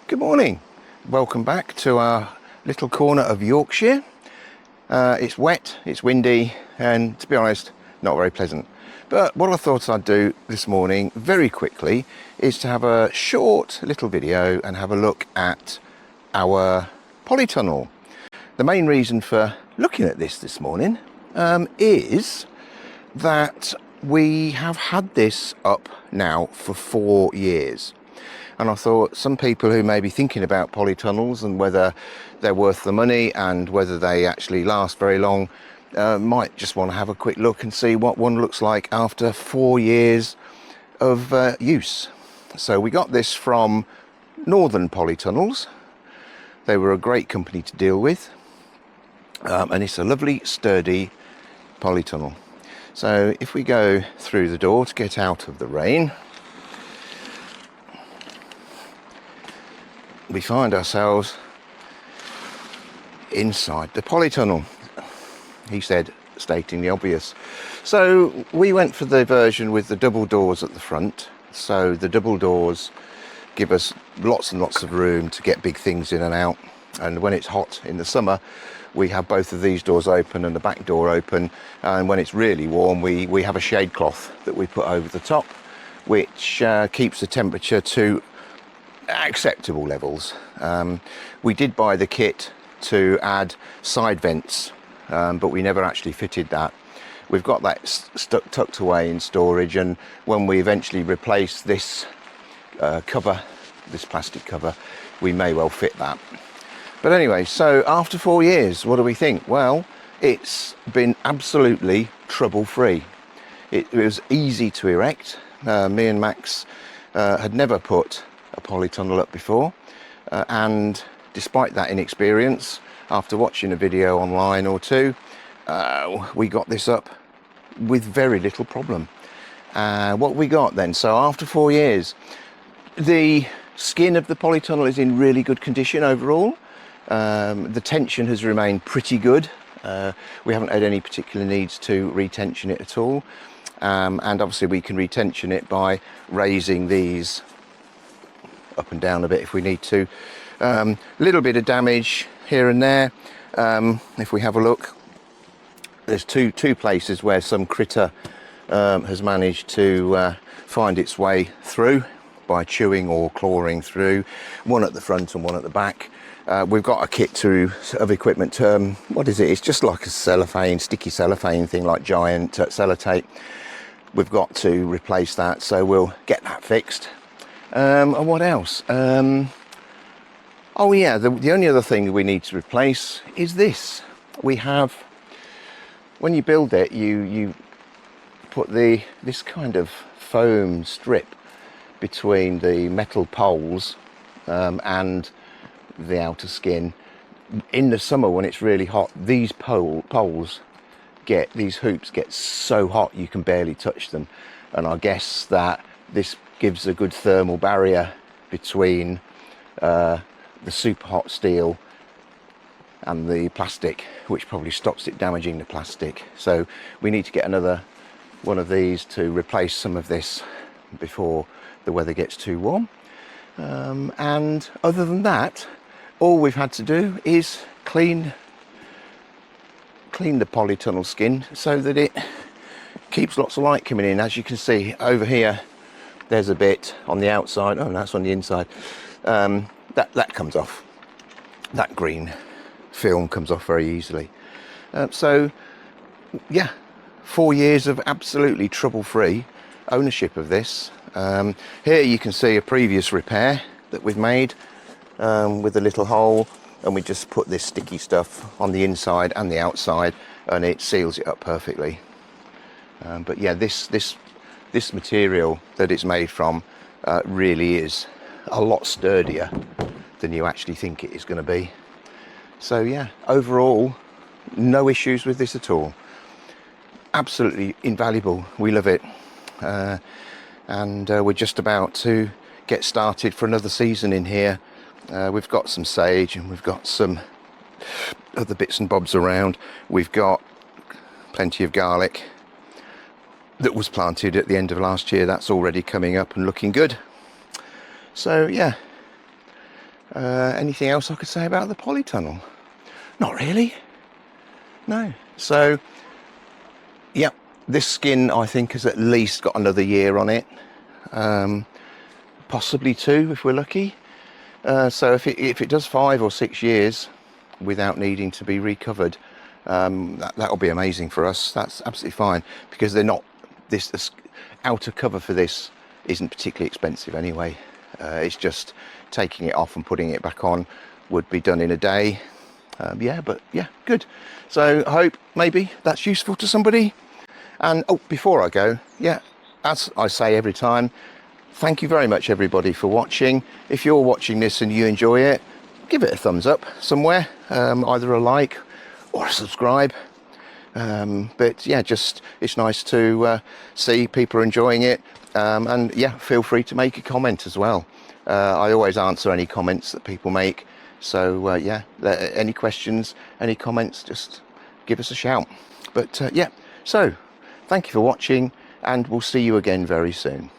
Good morning. Welcome back to our little corner of Yorkshire. It's wet, it's windy, and to be honest, not very pleasant. But what I thought I'd do this morning very quickly is to have a short little video and have a look at our polytunnel. The main reason for looking at this morning is that we have had this up now for 4 years. And I thought some people who may be thinking about polytunnels and whether they're worth the money and whether they actually last very long might just want to have a quick look and see what one looks like after 4 years of use. So we got this from Northen Polytunnels. They were a great company to deal with, and it's a lovely sturdy polytunnel. So if we go through the door to get out of the rain, we find ourselves inside the polytunnel, he said, stating the obvious. So we went for the version with the double doors at the front. So the double doors give us lots and lots of room to get big things in and out. And when it's hot in the summer, we have both of these doors open and the back door open. And when it's really warm, we have a shade cloth that we put over the top, which keeps the temperature to acceptable levels. We did buy the kit to add side vents, but we never actually fitted that. We've got that tucked away in storage, and when we eventually replace this cover, this plastic cover, we may well fit that. But anyway, so after 4 years, what do we think? Well, it's been absolutely trouble-free. It was easy to erect. Me and Max had never put a polytunnel up before, and despite that inexperience, after watching a video online or two, we got this up with very little problem. What we got then, so after 4 years, the skin of the polytunnel is in really good condition overall. The tension has remained pretty good. We haven't had any particular needs to retension it at all, and obviously we can retension it by raising these up and down a bit if we need to. Little bit of damage here and there. If we have a look, there's two places where some critter has managed to find its way through by chewing or clawing through, one at the front and one at the back. We've got a kit of equipment, what is it? It's just like a cellophane, sticky cellophane thing, like giant sellotape. We've got to replace that, so we'll get that fixed. And what else? Oh yeah, the only other thing we need to replace is this. We have, when you build it, you put this kind of foam strip between the metal poles and the outer skin. In the summer when it's really hot, these these hoops get so hot you can barely touch them, and I guess that this gives a good thermal barrier between the super hot steel and the plastic, which probably stops it damaging the plastic. So we need to get another one of these to replace some of this before the weather gets too warm. And other than that, all we've had to do is clean the polytunnel skin so that it keeps lots of light coming in. As you can see over here, there's a bit on the outside. Oh, that's on the inside. That comes off. That green film comes off very easily. So yeah, 4 years of absolutely trouble-free ownership of this. Here you can see a previous repair that we've made with a little hole, and we just put this sticky stuff on the inside and the outside, and it seals it up perfectly. But yeah, this material that it's made from really is a lot sturdier than you actually think it is going to be. So yeah, overall, no issues with this at all. Absolutely invaluable. We love it. And we're just about to get started for another season in here. We've got some sage and we've got some other bits and bobs around. We've got plenty of garlic that was planted at the end of last year. That's already coming up and looking good. So yeah, Anything else I could say about the polytunnel? Not really. No. So, yeah, this skin I think has at least got another year on it, possibly 2 if we're lucky. So if it does 5 or 6 years without needing to be recovered, that'll be amazing for us. That's absolutely fine, because they're not, this outer cover for this isn't particularly expensive anyway. It's just taking it off and putting it back on would be done in a day. Yeah, but yeah, good. So I hope maybe that's useful to somebody. And oh, before I go, yeah, as I say every time, thank you very much everybody for watching. If you're watching this and you enjoy it, give it a thumbs up somewhere, either a like or a subscribe. But yeah, just it's nice to see people enjoying it, and yeah, feel free to make a comment as well. I always answer any comments that people make, so yeah, any questions, any comments, just give us a shout. But yeah, so thank you for watching, and we'll see you again very soon.